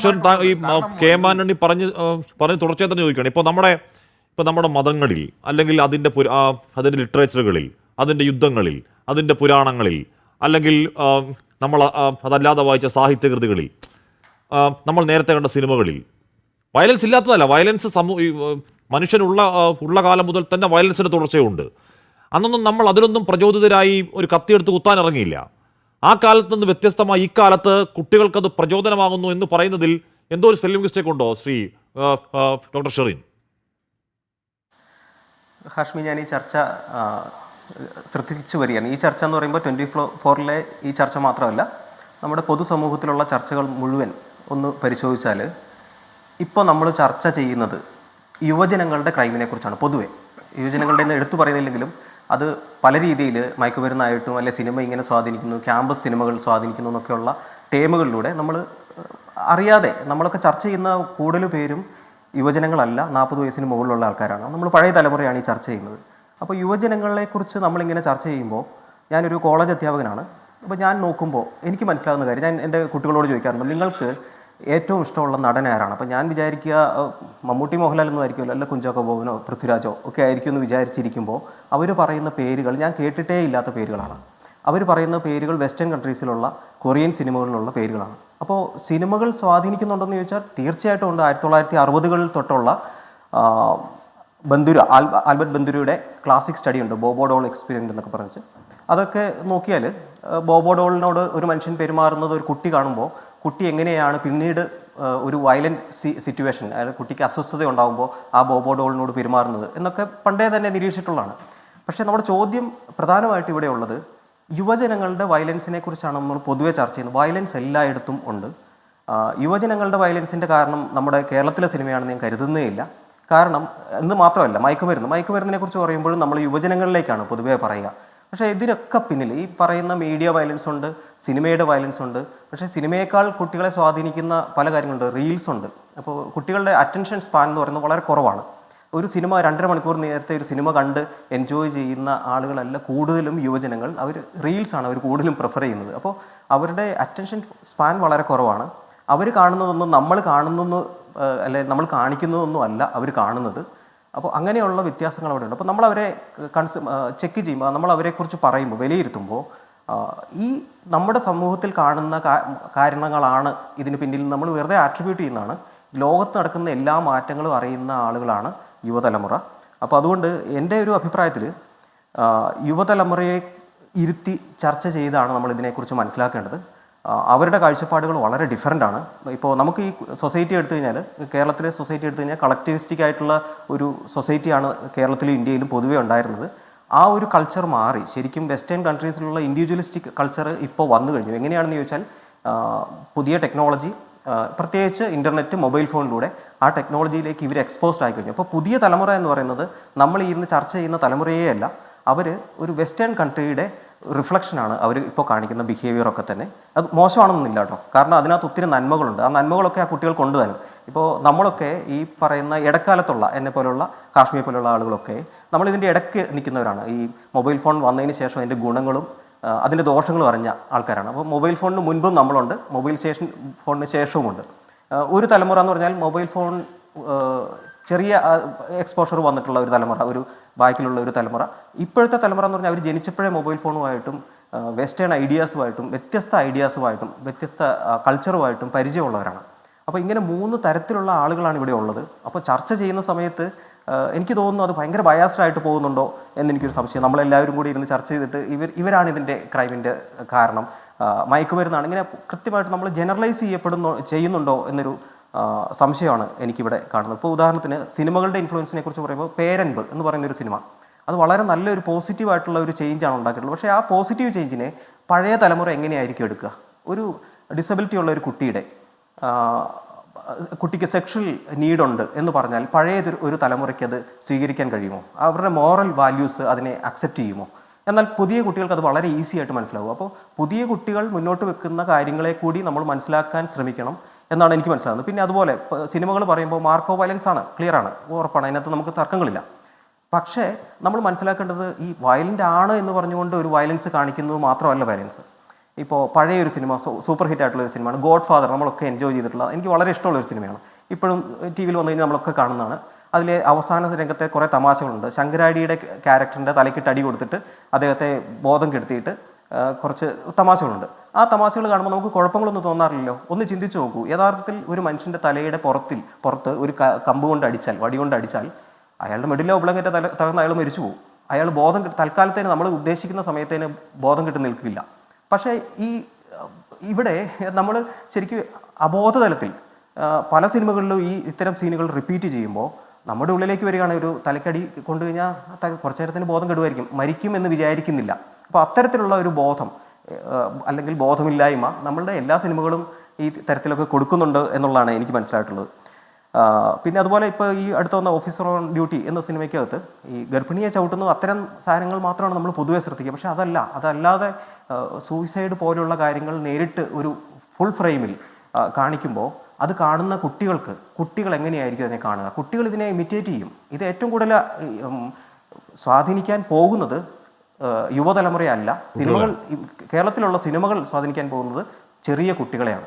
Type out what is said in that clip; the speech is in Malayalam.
ഡോക്ടർ ഈ കെ എം ആന്റണി പറഞ്ഞ് തുടർച്ചയായി തന്നെ ചോദിക്കുകയാണ്. ഇപ്പോൾ നമ്മുടെ മതങ്ങളിൽ, അല്ലെങ്കിൽ അതിൻ്റെ ലിറ്ററേച്ചറുകളിൽ, അതിൻ്റെ യുദ്ധങ്ങളിൽ, അതിൻ്റെ പുരാണങ്ങളിൽ, അല്ലെങ്കിൽ നമ്മൾ അതല്ലാതെ വായിച്ച സാഹിത്യകൃതികളിൽ, നമ്മൾ നേരത്തെ കണ്ട സിനിമകളിൽ വയലൻസ് ഇല്ലാത്തതല്ല. വയലൻസ് മനുഷ്യനുള്ള കാലം മുതൽ തന്നെ വയലൻസിൻ്റെ തുടർച്ചയുണ്ട്. അന്നൊന്നും നമ്മൾ അതിലൊന്നും പ്രചോദിതരായി ഒരു കത്തിയെടുത്ത് കുത്താൻ ഇറങ്ങിയില്ല. ആ കാലത്ത് നിന്ന് വ്യത്യസ്തമായി ഇക്കാലത്ത് കുട്ടികൾക്കത് പ്രചോദനമാകുന്നു എന്ന് പറയുന്നതിൽ എന്തോ ഒരു സ്പെല്ലിംഗ് മിസ്റ്റേക്ക് ഉണ്ടോ ശ്രീ ഡോക്ടർ ഷെറിൻ? ഹാഷ്മി, ഞാൻ ഈ ചർച്ച ശ്രദ്ധിച്ചു വരികയാണ്. ഈ ചർച്ച എന്ന് പറയുമ്പോൾ 24-ലെ ഈ ചർച്ച മാത്രമല്ല, നമ്മുടെ പൊതുസമൂഹത്തിലുള്ള ചർച്ചകൾ മുഴുവൻ ഒന്ന് പരിശോധിച്ചാൽ ഇപ്പോൾ നമ്മൾ ചർച്ച ചെയ്യുന്നത് യുവജനങ്ങളുടെ ക്രൈമിനെ കുറിച്ചാണ്. പൊതുവെ യുവജനങ്ങളുടെ എന്ന് എടുത്തു പറയുന്നില്ലെങ്കിലും അത് പല രീതിയിൽ മയക്കുമരുന്നായിട്ടും അല്ലെ സിനിമ ഇങ്ങനെ സ്വാധീനിക്കുന്നു, ക്യാമ്പസ് സിനിമകൾ സ്വാധീനിക്കുന്നു എന്നൊക്കെയുള്ള ടേമുകളിലൂടെ നമ്മൾ അറിയാതെ നമ്മളൊക്കെ ചർച്ച ചെയ്യുന്ന കൂടുതൽ പേരും യുവജനങ്ങളല്ല, 40 വയസ്സിന് മുകളിലുള്ള ആൾക്കാരാണ്. നമ്മൾ പഴയ തലമുറയാണ് ഈ ചർച്ച ചെയ്യുന്നത്. അപ്പോൾ യുവജനങ്ങളെക്കുറിച്ച് നമ്മളിങ്ങനെ ചർച്ച ചെയ്യുമ്പോൾ, ഞാനൊരു കോളേജ് അധ്യാപകനാണ്. അപ്പോൾ ഞാൻ നോക്കുമ്പോൾ എനിക്ക് മനസ്സിലാവുന്ന കാര്യം, ഞാൻ എൻ്റെ കുട്ടികളോട് ചോദിക്കാറുണ്ട്, നിങ്ങൾക്ക് ഏറ്റവും ഇഷ്ടമുള്ള നടൻ ആരാണ്? അപ്പോൾ ഞാൻ വിചാരിക്കുക മമ്മൂട്ടി മോഹൻലാൽ ഒന്നും ആയിരിക്കുമല്ലോ, അല്ല കുഞ്ചാക്കോ ബോബനോ പൃഥ്വിരാജോ ഒക്കെ ആയിരിക്കും എന്ന് വിചാരിച്ചിരിക്കുമ്പോൾ അവർ പറയുന്ന പേരുകൾ ഞാൻ കേട്ടിട്ടേ ഇല്ലാത്ത പേരുകളാണ്. അവർ പറയുന്ന പേരുകൾ വെസ്റ്റേൺ കൺട്രീസിലുള്ള കൊറിയൻ സിനിമകളിലുള്ള പേരുകളാണ്. അപ്പോൾ സിനിമകൾ സ്വാധീനിക്കുന്നുണ്ടെന്ന് ചോദിച്ചാൽ തീർച്ചയായിട്ടും ഉണ്ട്. 1960-കളിൽ തൊട്ടുള്ള ആൽബർട്ട് ബന്ദുരയുടെ ക്ലാസിക് സ്റ്റഡി ഉണ്ട്, ബോബോഡോൾ എക്സ്പെരിമെൻ്റ് എന്നൊക്കെ പറഞ്ഞിട്ട്. അതൊക്കെ നോക്കിയാൽ ബോബോഡോളിനോട് ഒരു മനുഷ്യൻ പെരുമാറുന്നത് ഒരു കുട്ടി കാണുമ്പോൾ കുട്ടി എങ്ങനെയാണ് പിന്നീട് ഒരു വയലൻറ്റ് സിറ്റുവേഷൻ, അതായത് കുട്ടിക്ക് അസ്വസ്ഥത ഉണ്ടാകുമ്പോൾ ആ ബോബോഡോളിനോട് പെരുമാറുന്നത് എന്നൊക്കെ പണ്ടേ തന്നെ നിരീക്ഷിച്ചിട്ടുള്ളതാണ്. പക്ഷേ നമ്മുടെ ചോദ്യം പ്രധാനമായിട്ട് ഇവിടെ ഉള്ളത് യുവജനങ്ങളുടെ വയലൻസിനെ കുറിച്ചാണ് നമ്മൾ പൊതുവെ ചർച്ച ചെയ്യുന്നത്. വയലൻസ് എല്ലായിടത്തും ഉണ്ട്. യുവജനങ്ങളുടെ വയലൻസിൻ്റെ കാരണം നമ്മുടെ കേരളത്തിലെ സിനിമയാണെന്ന് ഞാൻ കരുതുന്നേ ഇല്ല. കാരണം എന്ന് മാത്രമല്ല, മയക്കുമരുന്നിനെ കുറിച്ച് പറയുമ്പോഴും നമ്മൾ യുവജനങ്ങളിലേക്കാണ് പൊതുവേ പറയുക. പക്ഷേ ഇതിനൊക്കെ പിന്നിൽ ഈ പറയുന്ന മീഡിയ വയലൻസ് ഉണ്ട്, സിനിമയുടെ വയലൻസ് ഉണ്ട്. പക്ഷേ സിനിമയേക്കാൾ കുട്ടികളെ സ്വാധീനിക്കുന്ന പല കാര്യങ്ങളുണ്ട്. റീൽസ് ഉണ്ട്. അപ്പോൾ കുട്ടികളുടെ അറ്റൻഷൻ സ്പാൻ എന്ന് പറയുന്നത് വളരെ കുറവാണ്. ഒരു സിനിമ 2.5 മണിക്കൂർ നേരത്തെ ഒരു സിനിമ കണ്ട് എൻജോയ് ചെയ്യുന്ന ആളുകളല്ല കൂടുതലും യുവജനങ്ങൾ. അവർ റീൽസാണ് അവർ കൂടുതലും പ്രിഫർ ചെയ്യുന്നത്. അപ്പോൾ അവരുടെ അറ്റൻഷൻ സ്പാൻ വളരെ കുറവാണ്. അവർ കാണുന്നതൊന്നും നമ്മൾ നമ്മൾ കാണിക്കുന്നതൊന്നും അല്ല അവർ കാണുന്നത്. അപ്പോൾ അങ്ങനെയുള്ള വ്യത്യാസങ്ങൾ അവിടെ ഉണ്ട്. അപ്പോൾ നമ്മളവരെ ചെക്ക് ചെയ്യുമ്പോൾ, നമ്മൾ അവരെക്കുറിച്ച് പറയുമ്പോൾ, വിലയിരുത്തുമ്പോൾ ഈ നമ്മുടെ സമൂഹത്തിൽ കാണുന്ന കാരണങ്ങളാണ് ഇതിന് പിന്നിൽ നമ്മൾ വെറുതെ ആട്രിബ്യൂട്ട് ചെയ്യുന്നതാണ്. ലോകത്ത് നടക്കുന്ന എല്ലാ മാറ്റങ്ങളും അറിയുന്ന ആളുകളാണ് യുവതലമുറ. അപ്പോൾ അതുകൊണ്ട് എൻ്റെ ഒരു അഭിപ്രായത്തിൽ യുവതലമുറയെ ഇരുത്തി ചർച്ച ചെയ്താണ് നമ്മൾ ഇതിനെക്കുറിച്ച് മനസ്സിലാക്കേണ്ടത്. അവരുടെ കാഴ്ചപ്പാടുകൾ വളരെ ഡിഫറൻ്റ് ആണ്. ഇപ്പോൾ നമുക്ക് ഈ സൊസൈറ്റി എടുത്തു കഴിഞ്ഞാൽ, കേരളത്തിലെ സൊസൈറ്റി എടുത്തു കഴിഞ്ഞാൽ കളക്ടിവിസ്റ്റിക് ആയിട്ടുള്ള ഒരു സൊസൈറ്റിയാണ് കേരളത്തിലും ഇന്ത്യയിലും പൊതുവേ ഉണ്ടായിരുന്നത്. ആ ഒരു കൾച്ചർ മാറി ശരിക്കും വെസ്റ്റേൺ കൺട്രീസിലുള്ള ഇൻഡിവിജ്വലിസ്റ്റിക് കൾച്ചർ ഇപ്പോൾ വന്നു കഴിഞ്ഞു. എങ്ങനെയാണെന്ന് ചോദിച്ചാൽ പുതിയ ടെക്നോളജി, പ്രത്യേകിച്ച് ഇൻ്റർനെറ്റ്, മൊബൈൽ ഫോണിലൂടെ ആ ടെക്നോളജിയിലേക്ക് ഇവർ എക്സ്പോസ്ഡ് ആയി കഴിഞ്ഞു. അപ്പോൾ പുതിയ തലമുറ എന്ന് പറയുന്നത് നമ്മൾ ഇന്ന് ചർച്ച ചെയ്യുന്ന തലമുറയേ അല്ല. അവർ ഒരു വെസ്റ്റേൺ കൺട്രിയുടെ റിഫ്ലക്ഷനാണ് അവർ ഇപ്പോൾ കാണിക്കുന്ന ബിഹേവിയറൊക്കെ തന്നെ. അത് മോശമാണെന്നില്ല കേട്ടോ, കാരണം അതിനകത്ത് ഒത്തിരി നന്മകളുണ്ട്. ആ നന്മകളൊക്കെ ആ കുട്ടികൾ കൊണ്ടുതരും. ഇപ്പോൾ നമ്മളൊക്കെ ഈ പറയുന്ന ഇടക്കാലത്തുള്ള എന്നെ പോലുള്ള കാശ്മീർ പോലുള്ള ആളുകളൊക്കെ നമ്മളിതിൻ്റെ ഇടയ്ക്ക് നിൽക്കുന്നവരാണ്. ഈ മൊബൈൽ ഫോൺ വന്നതിന് ശേഷം അതിൻ്റെ ഗുണങ്ങളും അതിൻ്റെ ദോഷങ്ങളും അറിഞ്ഞ ആൾക്കാരാണ്. അപ്പോൾ മൊബൈൽ ഫോണിന് മുൻപും നമ്മളുണ്ട്, മൊബൈൽ ഫോണിന് ശേഷവുമുണ്ട്. ഒരു തലമുറ എന്ന് പറഞ്ഞാൽ മൊബൈൽ ഫോൺ ചെറിയ എക്സ്പോഷർ വന്നിട്ടുള്ള ഒരു തലമുറ, ഒരു ബാക്കിലുള്ള ഒരു തലമുറ. ഇപ്പോഴത്തെ തലമുറ എന്ന് പറഞ്ഞാൽ അവർ ജനിച്ചപ്പോഴേ മൊബൈൽ ഫോണുമായിട്ടും വെസ്റ്റേൺ ഐഡിയാസുമായിട്ടും വ്യത്യസ്ത ഐഡിയാസുമായിട്ടും വ്യത്യസ്ത കൾച്ചറുമായിട്ടും പരിചയമുള്ളവരാണ്. അപ്പോൾ ഇങ്ങനെ 3 തരത്തിലുള്ള ആളുകളാണ് ഇവിടെ ഉള്ളത്. അപ്പോൾ ചർച്ച ചെയ്യുന്ന സമയത്ത് എനിക്ക് തോന്നുന്നു അത് ഭയങ്കര ബയാസ്ഡ് ആയിട്ട് പോകുന്നുണ്ടോ എന്നെനിക്കൊരു സംശയം. നമ്മളെല്ലാവരും കൂടി ഇരുന്ന് ചർച്ച ചെയ്തിട്ട് ഇവരാണ് ഇതിൻ്റെ ക്രൈമിൻ്റെ കാരണം, മയക്കുമരുന്നാണ്, ഇങ്ങനെ കൃത്യമായിട്ട് നമ്മൾ ജനറലൈസ് ചെയ്യുന്നുണ്ടോ എന്നൊരു സംശയമാണ് എനിക്കിവിടെ കാണുന്നത്. ഇപ്പോൾ ഉദാഹരണത്തിന് സിനിമകളുടെ ഇൻഫ്ലുവൻസിനെ കുറിച്ച് പറയുമ്പോൾ പേരൻപ് എന്ന് പറയുന്നൊരു സിനിമ, അത് വളരെ നല്ലൊരു പോസിറ്റീവായിട്ടുള്ള ഒരു ചേഞ്ചാണ് ഉണ്ടാക്കിയിട്ടുള്ളത്. പക്ഷേ ആ പോസിറ്റീവ് ചേഞ്ചിനെ പഴയ തലമുറ എങ്ങനെയായിരിക്കും എടുക്കുക? ഒരു ഡിസബിലിറ്റി ഉള്ള ഒരു കുട്ടിക്ക് സെക്ഷൽ നീഡുണ്ട് എന്ന് പറഞ്ഞാൽ പഴയ ഒരു തലമുറയ്ക്ക് അത് സ്വീകരിക്കാൻ കഴിയുമോ? അവരുടെ മോറൽ വാല്യൂസ് അതിനെ അക്സെപ്റ്റ് ചെയ്യുമോ? എന്നാൽ പുതിയ കുട്ടികൾക്ക് അത് വളരെ ഈസി ആയിട്ട് മനസ്സിലാവും. അപ്പോൾ പുതിയ കുട്ടികൾ മുന്നോട്ട് വെക്കുന്ന കാര്യങ്ങളെ കൂടി നമ്മൾ മനസ്സിലാക്കാൻ ശ്രമിക്കണം എന്നാണ് എനിക്ക് മനസ്സിലാകുന്നത്. പിന്നെ അതുപോലെ സിനിമകൾ പറയുമ്പോൾ മാർക്കോ വയലൻസ് ആണ്, ക്ലിയർ ആണ്, ഉറപ്പാണ്, അതിനകത്ത് നമുക്ക് തർക്കങ്ങളില്ല. പക്ഷേ നമ്മൾ മനസ്സിലാക്കേണ്ടത് ഈ വയലൻ്റ് ആണ് എന്ന് പറഞ്ഞുകൊണ്ട് ഒരു വയലൻസ് കാണിക്കുന്നത് മാത്രമല്ല വയലൻസ്. ഇപ്പോൾ പഴയ ഒരു സിനിമ സൂപ്പർ ഹിറ്റ് ആയിട്ടുള്ള ഒരു സിനിമയാണ് ഗോഡ് ഫാദർ. നമ്മളൊക്കെ എൻജോയ് ചെയ്തിട്ടുള്ള, എനിക്ക് വളരെ ഇഷ്ടമുള്ള ഒരു സിനിമയാണ്. ഇപ്പോഴും ടി വിയിൽ വന്നു കഴിഞ്ഞാൽ നമ്മളൊക്കെ കാണുന്നതാണ്. അതിലെ അവസാന രംഗത്തെ കുറേ തമാശകളുണ്ട്. ശങ്കരാടിയുടെ ക്യാരക്ടറിൻ്റെ തലയ്ക്കിട്ട് അടി കൊടുത്തിട്ട് അദ്ദേഹത്തെ ബോധം കെടുത്തിയിട്ട് കുറച്ച് തമാശകളുണ്ട്. ആ തമാശകൾ കാണുമ്പോൾ നമുക്ക് കുഴപ്പങ്ങളൊന്നും തോന്നാറില്ലല്ലോ. ഒന്ന് ചിന്തിച്ച് നോക്കൂ, യഥാർത്ഥത്തിൽ ഒരു മനുഷ്യൻ്റെ തലയുടെ പുറത്ത് ഒരു കമ്പ് കൊണ്ട് അടിച്ചാൽ, വടി കൊണ്ട് അടിച്ചാൽ അയാളുടെ മെഡിലോ ഒബ്ലങ്കേറ്റ തകർന്ന് അയാൾ മരിച്ചു പോകും. അയാൾ തൽക്കാലത്തേന് നമ്മൾ ഉദ്ദേശിക്കുന്ന സമയത്തേന് ബോധം കിട്ടി നിൽക്കില്ല. പക്ഷേ ഇവിടെ നമ്മൾ ശരിക്കും അബോധതലത്തിൽ പല സിനിമകളിലും ഇത്തരം സീനുകൾ റിപ്പീറ്റ് ചെയ്യുമ്പോൾ നമ്മുടെ ഉള്ളിലേക്ക് വരികയാണ് ഒരു തലക്കടി കൊണ്ടുകഴിഞ്ഞാൽ കുറച്ചു നേരത്തിന് ബോധം കെടുമായിരിക്കും, മരിക്കും എന്ന് വിചാരിക്കുന്നില്ല. അപ്പോൾ അത്തരത്തിലുള്ള ഒരു ബോധം അല്ലെങ്കിൽ ബോധമില്ലായ്മ നമ്മളുടെ എല്ലാ സിനിമകളും ഈ തരത്തിലൊക്കെ കൊടുക്കുന്നുണ്ട് എന്നുള്ളതാണ് എനിക്ക് മനസ്സിലായിട്ടുള്ളത്. പിന്നെ അതുപോലെ ഇപ്പോൾ ഈ അടുത്ത് വന്ന ഓഫീസർ ഓൺ ഡ്യൂട്ടി എന്ന സിനിമയ്ക്കകത്ത് ഈ ഗർഭിണിയെ ചവിട്ടുന്ന അത്തരം സാധനങ്ങൾ മാത്രമാണ് നമ്മൾ പൊതുവെ ശ്രദ്ധിക്കുക. പക്ഷെ അതല്ലാതെ സൂയിസൈഡ് പോലുള്ള കാര്യങ്ങൾ നേരിട്ട് ഒരു ഫുൾ ഫ്രെയിമിൽ കാണിക്കുമ്പോൾ അത് കാണുന്ന കുട്ടികൾ എങ്ങനെയായിരിക്കും അതിനെ കാണുക? കുട്ടികൾ ഇതിനെ ഇമിറ്റേറ്റ് ചെയ്യും. ഇത് ഏറ്റവും കൂടുതൽ സ്വാധീനിക്കാൻ പോകുന്നത് യുവതലമുറയല്ല, കേരളത്തിലുള്ള സിനിമകൾ സ്വാധീനിക്കാൻ പോകുന്നത് ചെറിയ കുട്ടികളെയാണ്.